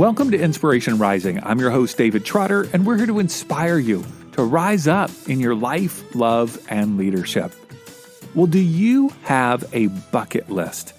Welcome to Inspiration Rising. I'm your host, David Trotter, and we're here to inspire you to rise up in your life, love, and leadership. Well, do you have a bucket list?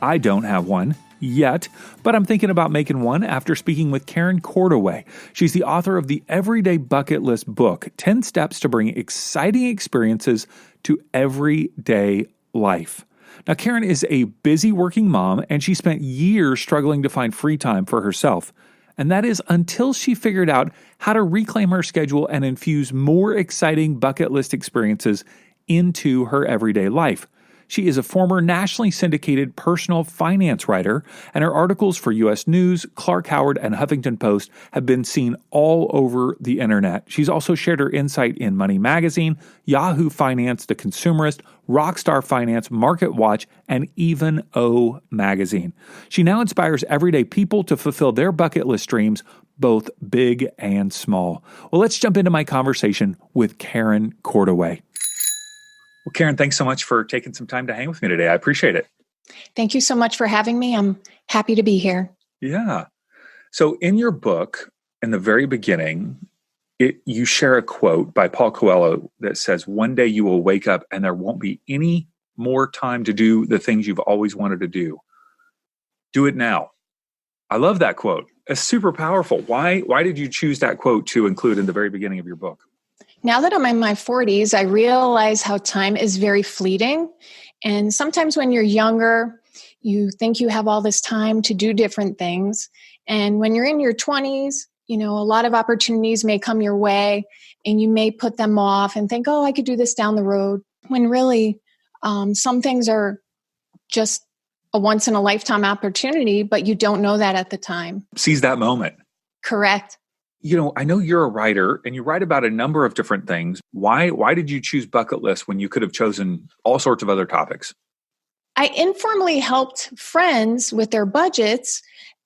I don't have one yet, but I'm thinking about making one after speaking with Karen Cordaway. She's the author of the Everyday Bucket List book, 10 Steps to Bring Exciting Experiences to Everyday Life. Now, Karen is a busy working mom, and she spent years struggling to find free time for herself. And that is until she figured out how to reclaim her schedule and infuse more exciting bucket list experiences into her everyday life. She is a former nationally syndicated personal finance writer, and her articles for U.S. News, Clark Howard, and Huffington Post have been seen all over the internet. She's also shared her insight in Money Magazine, Yahoo Finance, The Consumerist, Rockstar Finance, Market Watch, and even O Magazine. She now inspires everyday people to fulfill their bucket list dreams, both big and small. Well, let's jump into my conversation with Karen Cordaway. Well, Karen, thanks so much for taking some time to hang with me today. I appreciate it. Thank you so much for having me. I'm happy to be here. Yeah. So in your book, in the very beginning, you share a quote by Paul Coelho that says, "One day you will wake up and there won't be any more time to do the things you've always wanted to do. Do it now." I love that quote. It's super powerful. Why did you choose that quote to include in the very beginning of your book? Now that I'm in my 40s, I realize how time is very fleeting. And sometimes when you're younger, you think you have all this time to do different things. And when you're in your 20s, a lot of opportunities may come your way and you may put them off and think, oh, I could do this down the road. When really, some things are just a once in a lifetime opportunity, but you don't know that at the time. Seize that moment. Correct. I know you're a writer and you write about a number of different things. Why did you choose bucket list when you could have chosen all sorts of other topics? I informally helped friends with their budgets,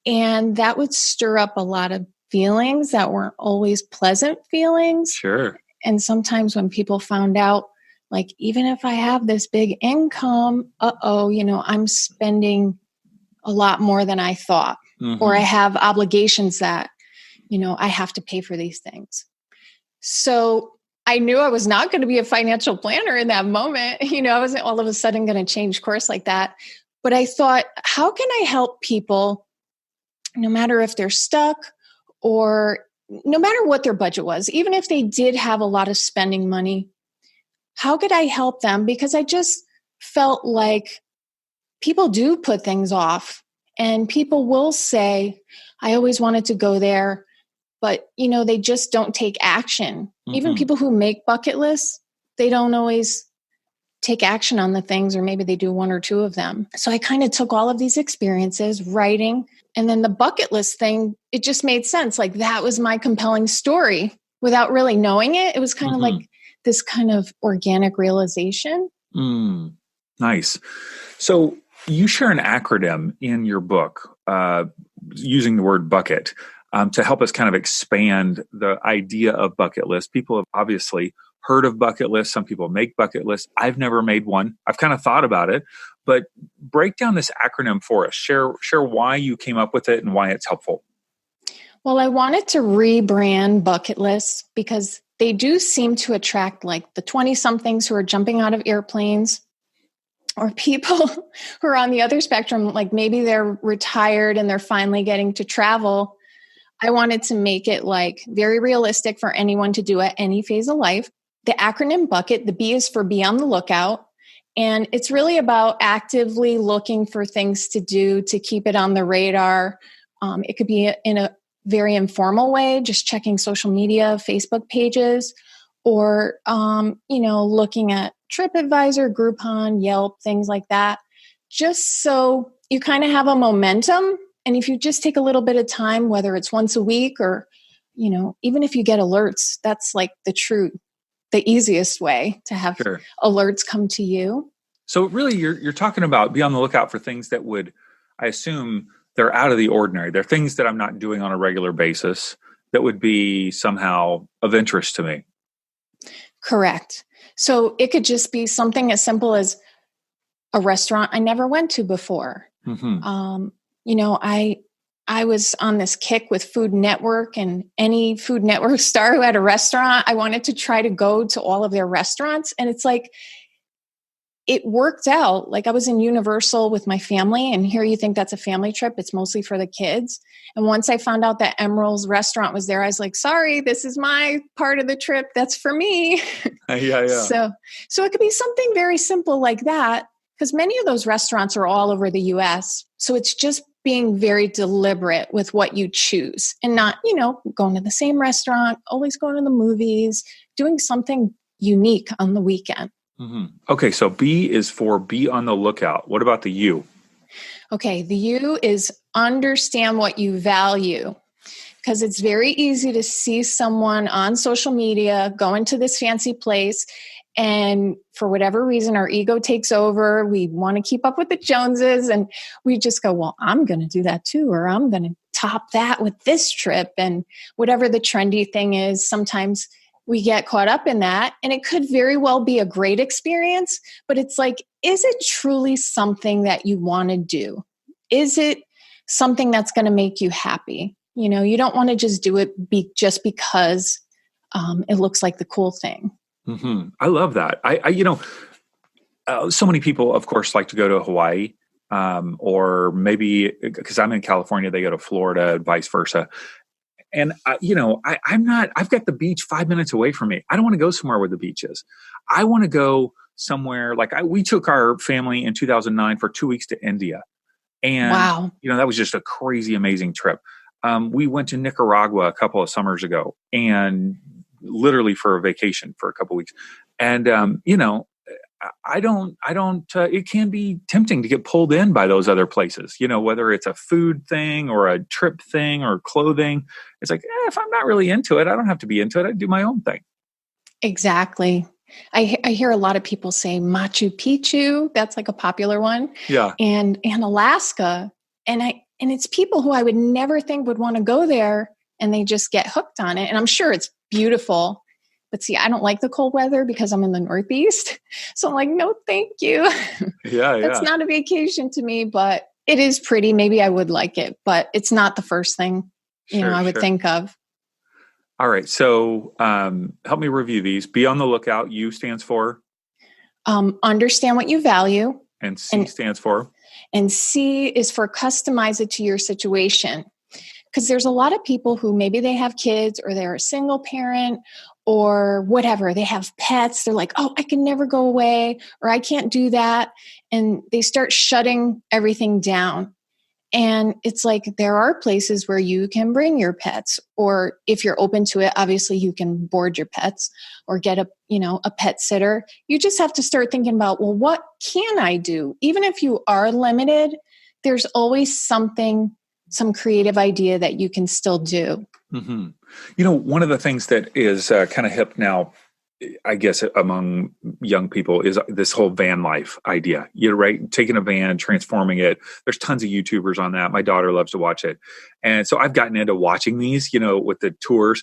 and that would stir up a lot of feelings that weren't always pleasant feelings. Sure. And sometimes when people found out, like, even if I have this big income, I'm spending a lot more than I thought, or I have obligations that I have to pay for these things. So I knew I was not going to be a financial planner in that moment. I wasn't all of a sudden going to change course like that. But I thought, how can I help people, no matter if they're stuck or no matter what their budget was, even if they did have a lot of spending money, how could I help them? Because I just felt like people do put things off, and people will say, I always wanted to go there. But, they just don't take action. Even people who make bucket lists, they don't always take action on the things, or maybe they do one or two of them. So I kind of took all of these experiences, writing, and then the bucket list thing, it just made sense. Like, that was my compelling story without really knowing it. It was kind of like this kind of organic realization. Nice. So you share an acronym in your book using the word bucket. To help us kind of expand the idea of bucket list. People have obviously heard of bucket lists. Some people make bucket lists. I've never made one. I've kind of thought about it, but break down this acronym for us. Share why you came up with it and why it's helpful. Well, I wanted to rebrand bucket lists because they do seem to attract like the 20-somethings who are jumping out of airplanes, or people who are on the other spectrum, like maybe they're retired and they're finally getting to travel. I wanted to make it like very realistic for anyone to do at any phase of life. The acronym BUCKET, the B is for be on the lookout. And it's really about actively looking for things to do to keep it on the radar. It could be in a very informal way, just checking social media, Facebook pages, or, looking at TripAdvisor, Groupon, Yelp, things like that, just so you kind of have a momentum. And if you just take a little bit of time, whether it's once a week or, even if you get alerts, that's like the easiest way to have alerts come to you. So really you're talking about be on the lookout for things that would, I assume they're out of the ordinary. They're things that I'm not doing on a regular basis that would be somehow of interest to me. Correct. So it could just be something as simple as a restaurant I never went to before. Mm-hmm. I I was on this kick with Food Network, and any Food Network star who had a restaurant, I wanted to try to go to all of their restaurants. And it's like, it worked out. Like I was in Universal with my family, and here you think that's a family trip. It's mostly for the kids. And once I found out that Emerald's restaurant was there, I was like, sorry, this is my part of the trip. That's for me. Yeah. So it could be something very simple like that, because many of those restaurants are all over the US. So it's just being very deliberate with what you choose and not, going to the same restaurant, always going to the movies, doing something unique on the weekend. Mm-hmm. Okay, so B is for be on the lookout. What about the U? Okay, the U is understand what you value, because it's very easy to see someone on social media going to this fancy place, and for whatever reason, our ego takes over. We want to keep up with the Joneses, and we just go, well, I'm going to do that too, or I'm going to top that with this trip, and whatever the trendy thing is. Sometimes we get caught up in that, and it could very well be a great experience, but it's like, is it truly something that you want to do? Is it something that's going to make you happy? You don't want to just do it just because it looks like the cool thing. Mm-hmm. I love that. So many people, of course, like to go to Hawaii, or maybe because I'm in California, they go to Florida, vice versa. And, I've got the beach 5 minutes away from me. I don't want to go somewhere where the beach is. I want to go somewhere we took our family in 2009 for 2 weeks to India. And, wow. That was just a crazy, amazing trip. We went to Nicaragua a couple of summers ago, and literally for a vacation for a couple of weeks. And, it can be tempting to get pulled in by those other places, whether it's a food thing or a trip thing or clothing. It's like, if I'm not really into it, I don't have to be into it. I do my own thing. Exactly. I hear a lot of people say Machu Picchu. That's like a popular one. Yeah. And Alaska. And it's people who I would never think would want to go there, and they just get hooked on it. And I'm sure it's beautiful. But see, I don't like the cold weather because I'm in the Northeast. So I'm like, no, thank you. Yeah. That's not a vacation to me, but it is pretty. Maybe I would like it, but it's not the first thing, I would think of. All right. So help me review these. Be on the lookout. U stands for? Understand what you value. And C stands for? And C is for customize it to your situation. Because there's a lot of people who maybe they have kids, or they're a single parent, or whatever. They have pets. They're like, oh, I can never go away, or I can't do that. And they start shutting everything down. And it's like, there are places where you can bring your pets, or if you're open to it, obviously you can board your pets or get a pet sitter. You just have to start thinking about, well, what can I do? Even if you are limited, there's always some creative idea that you can still do. Mm-hmm. One of the things that is kind of hip now, I guess, among young people is this whole van life idea. Right? Taking a van, transforming it. There's tons of YouTubers on that. My daughter loves to watch it. And so I've gotten into watching these, with the tours.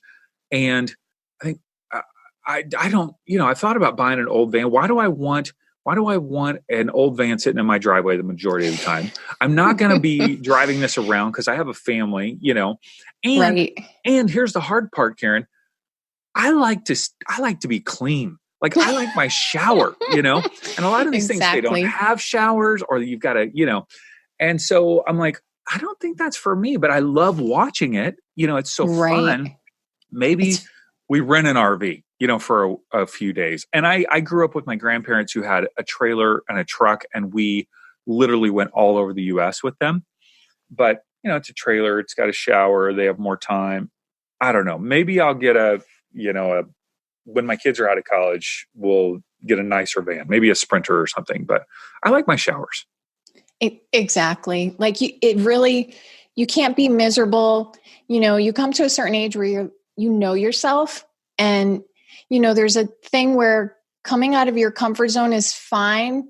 And I think I don't, I thought about buying an old van. Why do I want an old van sitting in my driveway the majority of the time? I'm not going to be driving this around because I have a family, and, right. And here's the hard part, Karen. I like to be clean. Like I like my shower, and a lot of these things, they don't have showers, or you've got to, and so I'm like, I don't think that's for me, but I love watching it. It's so fun. Maybe we rent an RV, for a few days. And I grew up with my grandparents who had a trailer and a truck, and we literally went all over the US with them. But, it's a trailer, it's got a shower, they have more time. I don't know. Maybe I'll get when my kids are out of college, we'll get a nicer van, maybe a Sprinter or something. But I like my showers. Exactly. Like you can't be miserable. You come to a certain age where you know yourself, and there's a thing where coming out of your comfort zone is fine.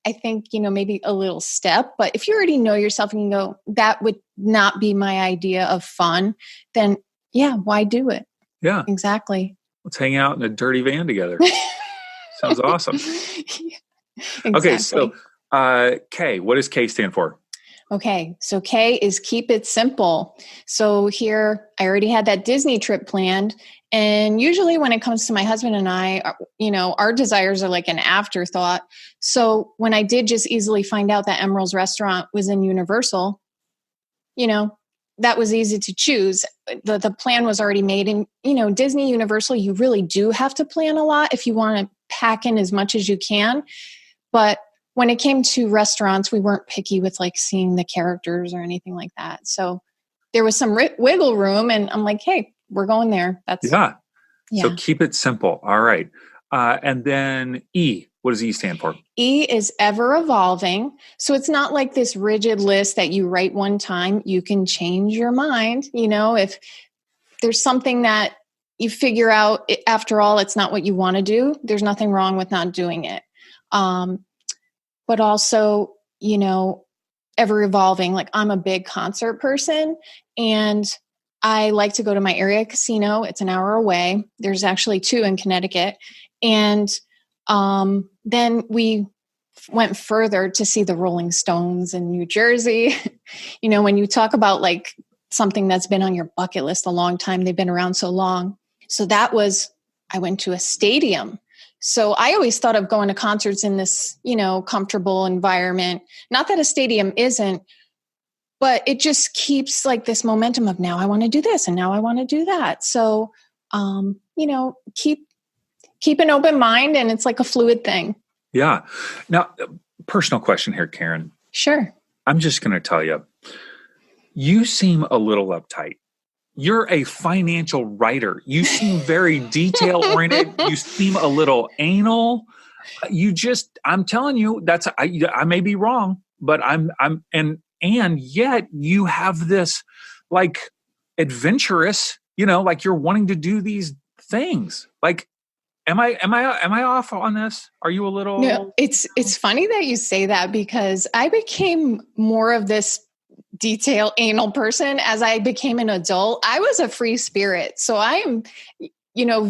I think, maybe a little step, but if you already know yourself and you go, that would not be my idea of fun, then yeah, why do it? Yeah, exactly. Let's hang out in a dirty van together. Sounds awesome. Exactly. Okay. So, K, what does K stand for? Okay, so K is keep it simple. So here, I already had that Disney trip planned. And usually when it comes to my husband and I, our desires are like an afterthought. So when I did just easily find out that Emerald's restaurant was in Universal, that was easy to choose. The plan was already made. And, Disney, Universal, you really do have to plan a lot if you want to pack in as much as you can. But when it came to restaurants, we weren't picky with like seeing the characters or anything like that. So there was some wiggle room, and I'm like, hey, we're going there. Yeah. So keep it simple. All right. And then E, what does E stand for? E is ever evolving. So it's not like this rigid list that you write one time. You can change your mind. If there's something that you figure out, after all, it's not what you want to do, there's nothing wrong with not doing it. But also, ever evolving. Like, I'm a big concert person, and I like to go to my area casino. It's an hour away. There's actually 2 in Connecticut. And then we went further to see the Rolling Stones in New Jersey. When you talk about like something that's been on your bucket list a long time, they've been around so long. So I went to a stadium. So I always thought of going to concerts in this, comfortable environment. Not that a stadium isn't, but it just keeps like this momentum of now I want to do this and now I want to do that. So, keep an open mind, and it's like a fluid thing. Yeah. Now, personal question here, Karen. Sure. I'm just going to tell you, you seem a little uptight. You're a financial writer. You seem very detail oriented. You seem a little anal. I'm telling you, I may be wrong, but and yet you have this like adventurous, like you're wanting to do these things. Like, am I off on this? Are you a little? No, it's funny that you say that, because I became more of this detail anal person as I became an adult. I was a free spirit. So I am,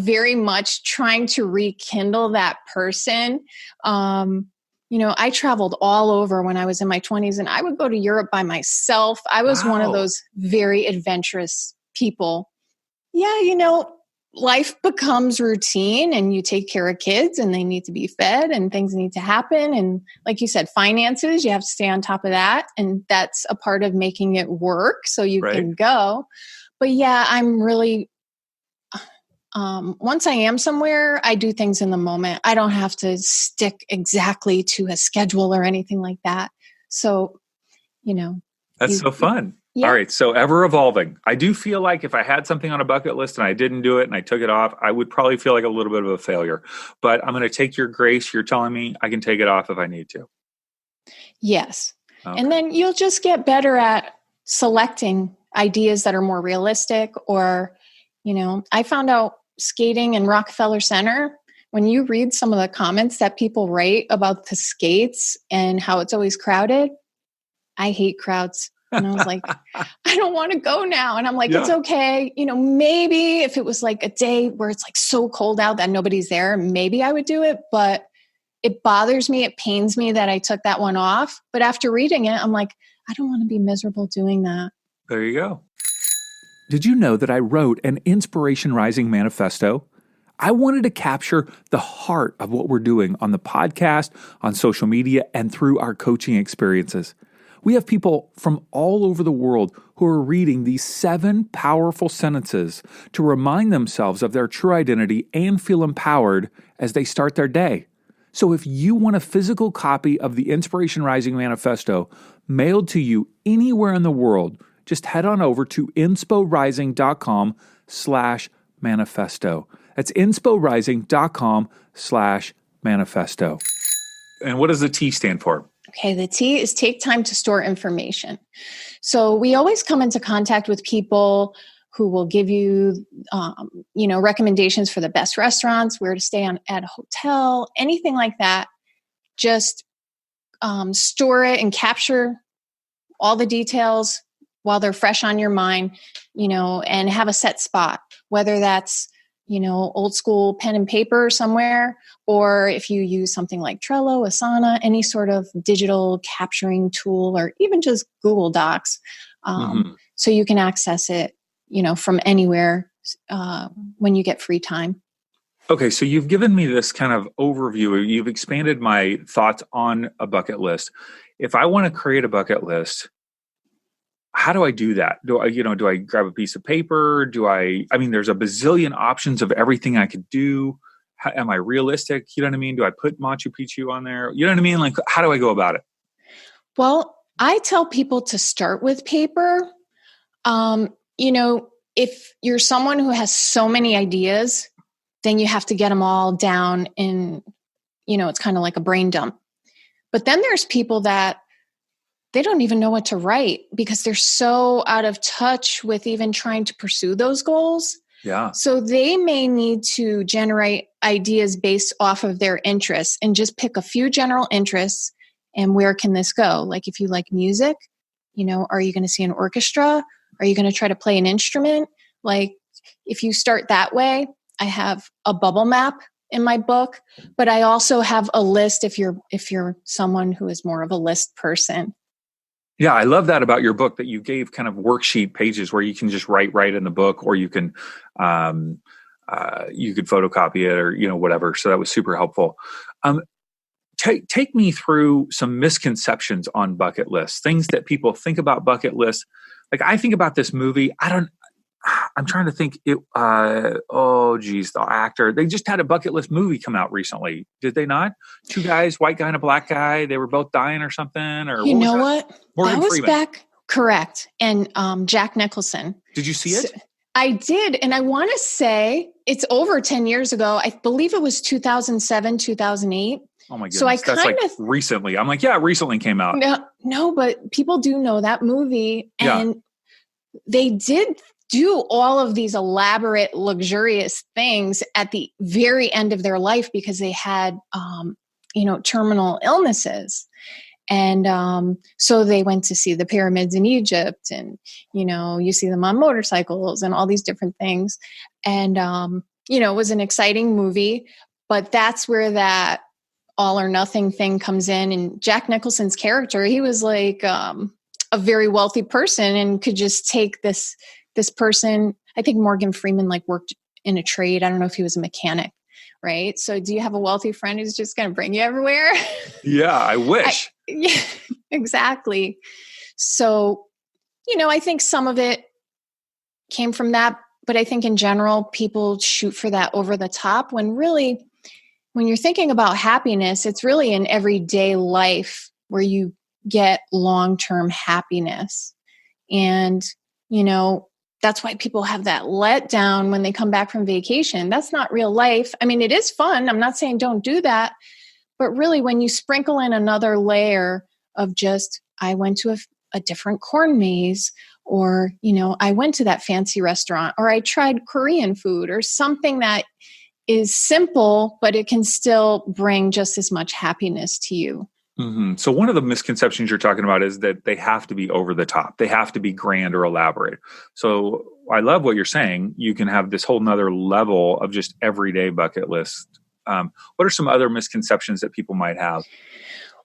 very much trying to rekindle that person. I traveled all over when I was in my 20s, and I would go to Europe by myself. I was one of those very adventurous people. Yeah, life becomes routine, and you take care of kids, and they need to be fed, and things need to happen. And like you said, finances, you have to stay on top of that. And that's a part of making it work so you can go. But yeah, I'm really, once I am somewhere, I do things in the moment. I don't have to stick exactly to a schedule or anything like that. So, that's so fun. Yeah. All right. So ever evolving. I do feel like if I had something on a bucket list and I didn't do it and I took it off, I would probably feel like a little bit of a failure. But I'm going to take your grace. You're telling me I can take it off if I need to. Yes. Okay. And then you'll just get better at selecting ideas that are more realistic. Or, I found out skating in Rockefeller Center, when you read some of the comments that people write about the skates and how it's always crowded, I hate crowds. And I was like, I don't want to go now. And I'm like, It's okay. Maybe if it was like a day where it's like so cold out that nobody's there, maybe I would do it. But it bothers me. It pains me that I took that one off. But after reading it, I'm like, I don't want to be miserable doing that. There you go. Did you know that I wrote an Inspiration Rising manifesto? I wanted to capture the heart of what we're doing on the podcast, on social media, and through our coaching experiences. We have people from all over the world who are reading these 7 powerful sentences to remind themselves of their true identity and feel empowered as they start their day. So if you want a physical copy of the Inspiration Rising Manifesto mailed to you anywhere in the world, just head on over to insporising.com/manifesto. That's insporising.com/manifesto. And what does the T stand for? Okay, the T is take time to store information. So we always come into contact with people who will give you, recommendations for the best restaurants, where to stay at a hotel, anything like that. Just store it and capture all the details while they're fresh on your mind, and have a set spot, whether that's, old school pen and paper somewhere, or if you use something like Trello, Asana, any sort of digital capturing tool, or even just Google Docs. So you can access it, from anywhere when you get free time. Okay, so you've given me this kind of overview. You've expanded my thoughts on a bucket list. If I want to create a bucket list, how do I do that? Do I grab a piece of paper? There's a bazillion options of everything I could do. Am I realistic? You know what I mean? Do I put Machu Picchu on there? You know what I mean? Like, how do I go about it? Well, I tell people to start with paper. If you're someone who has so many ideas, then you have to get them all down in, it's kind of like a brain dump. But then there's people that they don't even know what to write because they're so out of touch with even trying to pursue those goals. Yeah. So they may need to generate ideas based off of their interests and just pick a few general interests. And where can this go? Like if you like music, are you going to see an orchestra? Are you going to try to play an instrument? Like if you start that way, I have a bubble map in my book, but I also have a list if you're someone who is more of a list person. Yeah, I love that about your book, that you gave kind of worksheet pages where you can just write right in the book, or you can you could photocopy it, or whatever. So that was super helpful. Take me through some misconceptions on bucket lists, things that people think about bucket lists. Like I think about this movie. I'm trying to think. The actor. They just had a bucket list movie come out recently. Did they not? Two guys, white guy and a black guy. They were both dying or something. Or you know what? Morgan that was Freeman. Back, correct. And Jack Nicholson. Did you see it? I did, and I want to say it's over 10 years ago. I believe it was 2007, 2008. Oh my goodness. So That's like recently. I'm like, yeah, it recently came out. No, but people do know that movie, and they did do all of these elaborate, luxurious things at the very end of their life because they had, terminal illnesses. And so they went to see the pyramids in Egypt, and, you see them on motorcycles and all these different things. And, it was an exciting movie, but that's where that all or nothing thing comes in. And Jack Nicholson's character, he was like a very wealthy person and could just take this person. I think Morgan Freeman worked in a trade. I don't know if he was a mechanic, right? So do you have a wealthy friend who's just going to bring you everywhere? Yeah, I wish. Yeah, exactly. So, I think some of it came from that, but I think in general, people shoot for that over the top when really, when you're thinking about happiness, it's really in everyday life where you get long-term happiness. And, that's why people have that letdown when they come back from vacation. That's not real life. I mean, it is fun. I'm not saying don't do that. But really, when you sprinkle in another layer of just, I went to a different corn maze, or, I went to that fancy restaurant, or I tried Korean food, or something that is simple, but it can still bring just as much happiness to you. Mm-hmm. So one of the misconceptions you're talking about is that they have to be over the top. They have to be grand or elaborate. So I love what you're saying. You can have this whole nother level of just everyday bucket list. What are some other misconceptions that people might have?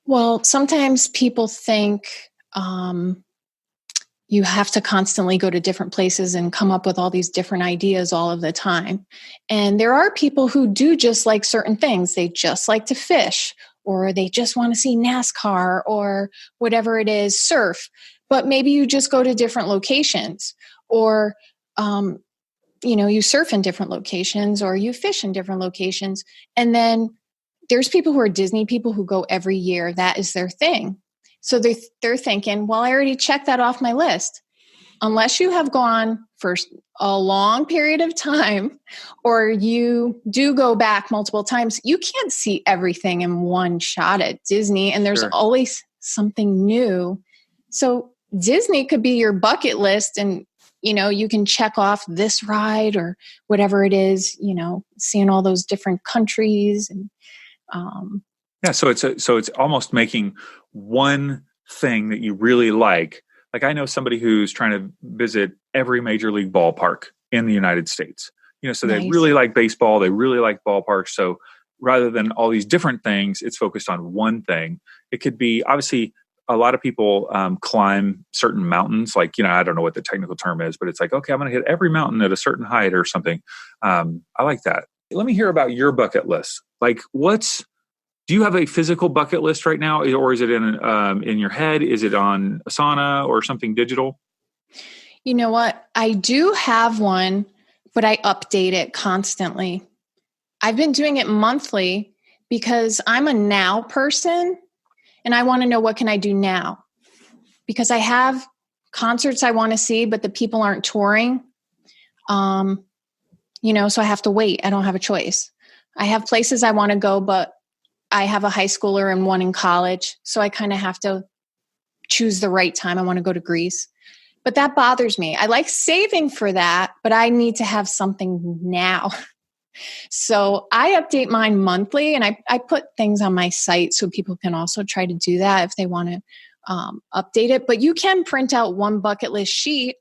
Well, sometimes people think you have to constantly go to different places and come up with all these different ideas all of the time. And there are people who do just like certain things. They just like to fish, or they just want to see NASCAR, or whatever it is, surf. But maybe you just go to different locations, or you surf in different locations, or you fish in different locations. And then there's people who are Disney people who go every year. That is their thing. So they're thinking, well, I already checked that off my list. Unless you have gone for a long period of time, or you do go back multiple times, you can't see everything in one shot at Disney. And there's always something new. So Disney could be your bucket list, and you can check off this ride or whatever it is, seeing all those different countries. And so it's almost making one thing that you really like. Like I know somebody who's trying to visit every major league ballpark in the United States. So they Nice. really like baseball. They really like ballparks. So rather than all these different things, it's focused on one thing. It could be, obviously, a lot of people climb certain mountains. Like, I don't know what the technical term is, but it's like, okay, I'm going to hit every mountain at a certain height or something. I like that. Let me hear about your bucket list. Like, do you have a physical bucket list right now, or is it in your head? Is it on Asana or something digital? You know what? I do have one, but I update it constantly. I've been doing it monthly because I'm a now person and I want to know what can I do now, because I have concerts I want to see, but the people aren't touring. So I have to wait. I don't have a choice. I have places I want to go, but I have a high schooler and one in college. So I kind of have to choose the right time. I want to go to Greece, but that bothers me. I like saving for that, but I need to have something now. So I update mine monthly, and I put things on my site so people can also try to do that if they want to update it. But you can print out one bucket list sheet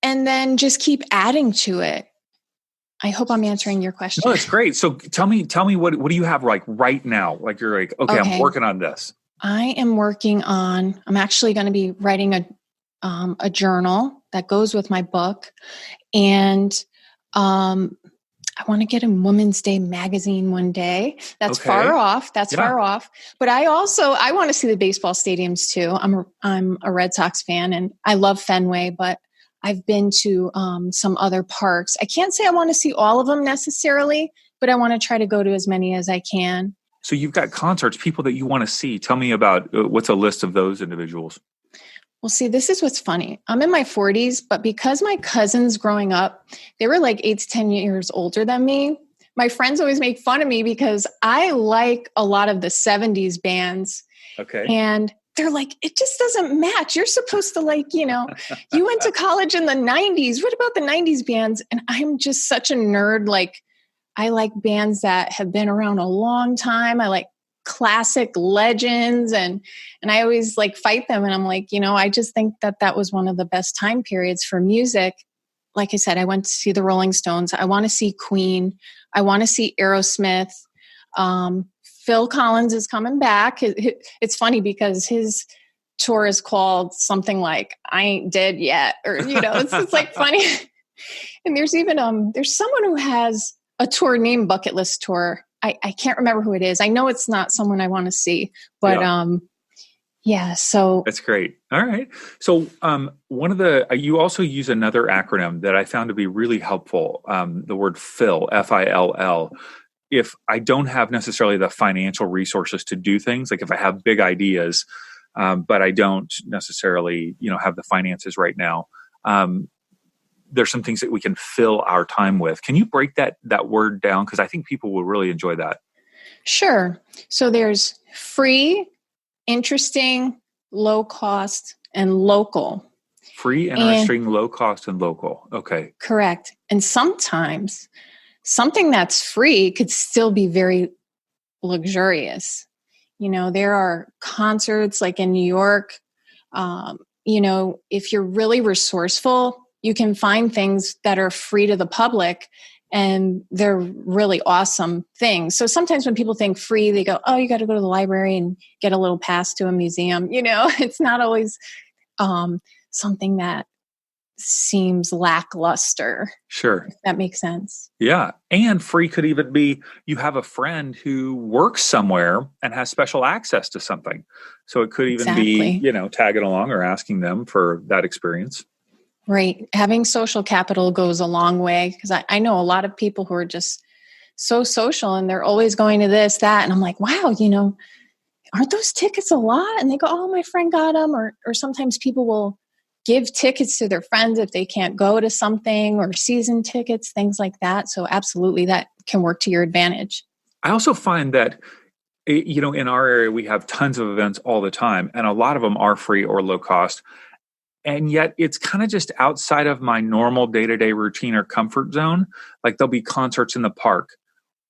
and then just keep adding to it. I hope I'm answering your question. No, that's great. So tell me what do you have like right now? Like you're like, okay. I'm working on this. I'm actually going to be writing a journal that goes with my book. And I want to get a Women's Day magazine one day. That's far off. Far off. But I want to see the baseball stadiums too. I'm a Red Sox fan and I love Fenway, but I've been to some other parks. I can't say I want to see all of them necessarily, but I want to try to go to as many as I can. So you've got concerts, people that you want to see. Tell me about what's a list of those individuals. Well, see, this is what's funny. I'm in my 40s, but because my cousins growing up, they were like 8 to 10 years older than me. My friends always make fun of me because I like a lot of the 70s bands. Okay. And they're like, it just doesn't match. You're supposed to you went to college in the 90s. What about the 90s bands? And I'm just such a nerd. Like, I like bands that have been around a long time. I like classic legends and I always fight them. And I'm like, I just think that was one of the best time periods for music. Like I said, I went to see the Rolling Stones. I want to see Queen. I want to see Aerosmith. Phil Collins is coming back. It's funny because his tour is called something like "I Ain't Dead Yet," or it's like funny. And there's even there's someone who has a tour named Bucket List Tour. I can't remember who it is. I know it's not someone I want to see, but so that's great. All right. So you also use another acronym that I found to be really helpful. The word FILL, F-I-L-L. If I don't have necessarily the financial resources to do things, like if I have big ideas, but I don't necessarily, have the finances right now, there's some things that we can fill our time with. Can you break that word down? Because I think people will really enjoy that. Sure. So there's free, interesting, low cost, and local. Free, interesting, low cost, and local. Okay. Correct. And sometimes something that's free could still be very luxurious. There are concerts like in New York. If you're really resourceful, you can find things that are free to the public and they're really awesome things. So sometimes when people think free, they go, oh, you got to go to the library and get a little pass to a museum. It's not always something that seems lackluster. Sure. If that makes sense. Yeah. And free could even be you have a friend who works somewhere and has special access to something. So it could even be, tagging along or asking them for that experience. Right. Having social capital goes a long way because I know a lot of people who are just so social and they're always going to this, that. And I'm like, wow, aren't those tickets a lot? And they go, oh, my friend got them. Or sometimes people will give tickets to their friends if they can't go to something, or season tickets, things like that. So absolutely, that can work to your advantage. I also find that, in our area, we have tons of events all the time, and a lot of them are free or low cost. And yet it's kind of just outside of my normal day-to-day routine or comfort zone. Like there'll be concerts in the park.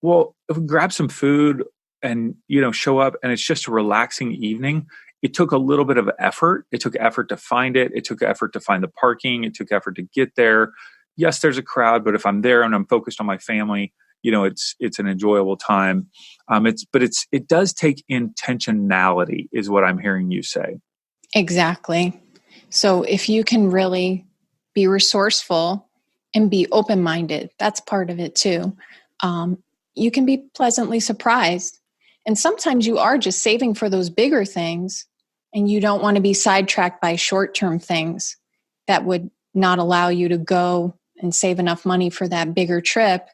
Well, if we grab some food and, show up and it's just a relaxing evening, it took a little bit of effort. It took effort to find it. It took effort to find the parking. It took effort to get there. yes, there's a crowd, but if I'm there and I'm focused on my family, it's an enjoyable time. It does take intentionality is what I'm hearing you say. Exactly. So if you can really be resourceful and be open-minded, that's part of it too. You can be pleasantly surprised. And sometimes you are just saving for those bigger things, and you don't want to be sidetracked by short-term things that would not allow you to go and save enough money for that bigger trip.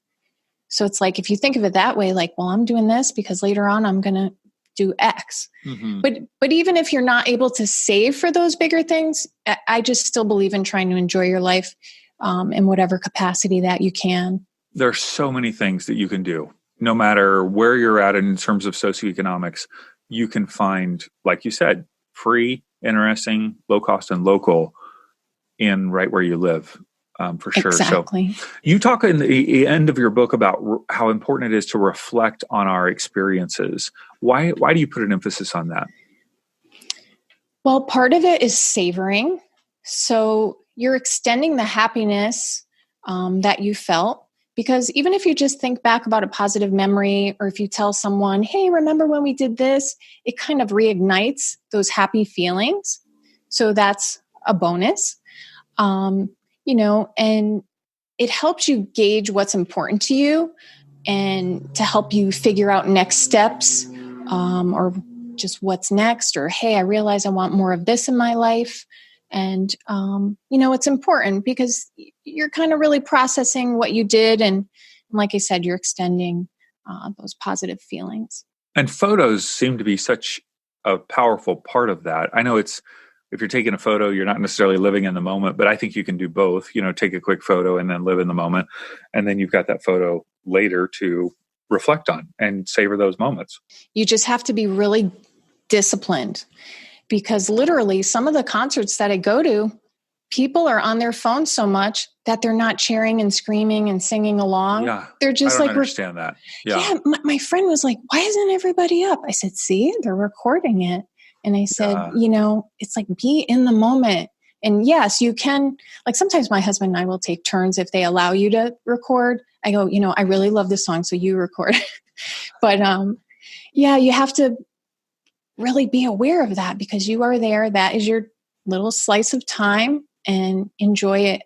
So it's like, if you think of it that way, like, well, I'm doing this because later on I'm going to do X. Mm-hmm. But even if you're not able to save for those bigger things, I just still believe in trying to enjoy your life in whatever capacity that you can. There are so many things that you can do. No matter where you're at in terms of socioeconomics, you can find, like you said, free, interesting, low cost, and local in right where you live, for sure. Exactly. So you talk in the end of your book about how important it is to reflect on our experiences. Why do you put an emphasis on that? Well, part of it is savoring. So you're extending the happiness that you felt. Because even if you just think back about a positive memory, or if you tell someone, hey, remember when we did this, it kind of reignites those happy feelings. So that's a bonus, and it helps you gauge what's important to you and to help you figure out next steps, or just what's next, or, hey, I realize I want more of this in my life. And, it's important because you're kind of really processing what you did. And like I said, you're extending those positive feelings. And photos seem to be such a powerful part of that. I know if you're taking a photo, you're not necessarily living in the moment, but I think you can do both, take a quick photo and then live in the moment. And then you've got that photo later to reflect on and savor those moments. You just have to be really disciplined. Because literally some of the concerts that I go to, people are on their phones so much that they're not cheering and screaming and singing along. Yeah, they're just I don't understand that. Yeah. My friend was like, why isn't everybody up? I said, see, they're recording it. And I said, it's like, be in the moment. And yes, you can, like, sometimes my husband and I will take turns if they allow you to record. I go, I really love this song, so you record. But you have to really be aware of that because you are there. That is your little slice of time, and enjoy it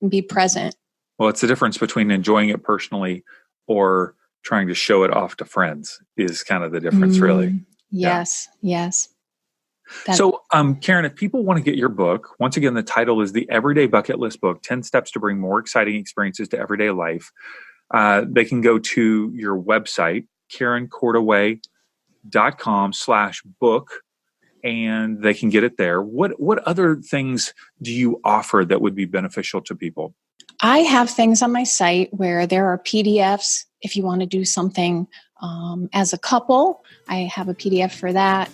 and be present. Well, it's the difference between enjoying it personally or trying to show it off to friends is kind of the difference, really. Yes. Yeah. Yes. So, Karen, if people want to get your book, once again, the title is The Everyday Bucket List Book, 10 Steps to Bring More Exciting Experiences to Everyday Life. They can go to your website, KarenCordaway.com/book, and they can get it there. What other things do you offer that would be beneficial to people? I have things on my site where there are PDFs. If you want to do something as a couple, I have a PDF for that.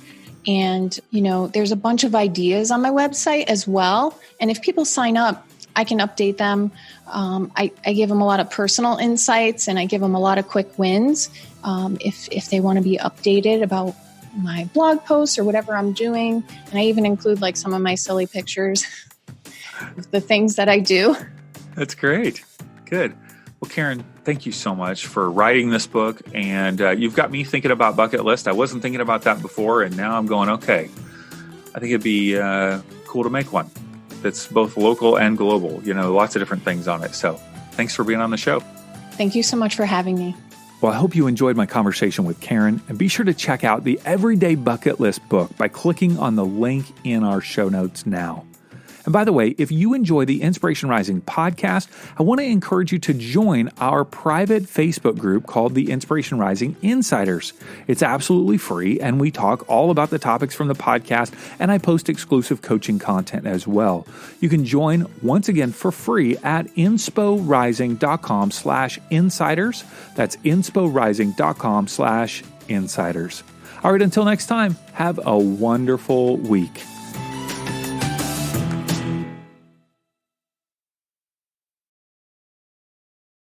And, there's a bunch of ideas on my website as well. And if people sign up, I can update them. I give them a lot of personal insights, and I give them a lot of quick wins. If they want to be updated about my blog posts or whatever I'm doing. And I even include like some of my silly pictures of the things that I do. That's great. Good. Well, Karen, thank you so much for writing this book. And you've got me thinking about bucket list. I wasn't thinking about that before. And now I'm going, okay, I think it'd be cool to make one that's both local and global, lots of different things on it. So thanks for being on the show. Thank you so much for having me. Well, I hope you enjoyed my conversation with Karen, and be sure to check out the Everyday Bucket List book by clicking on the link in our show notes now. And by the way, if you enjoy the Inspiration Rising podcast, I want to encourage you to join our private Facebook group called the Inspiration Rising Insiders. It's absolutely free, and we talk all about the topics from the podcast, and I post exclusive coaching content as well. You can join once again for free at insporising.com/insiders. That's insporising.com/insiders. All right, until next time, have a wonderful week.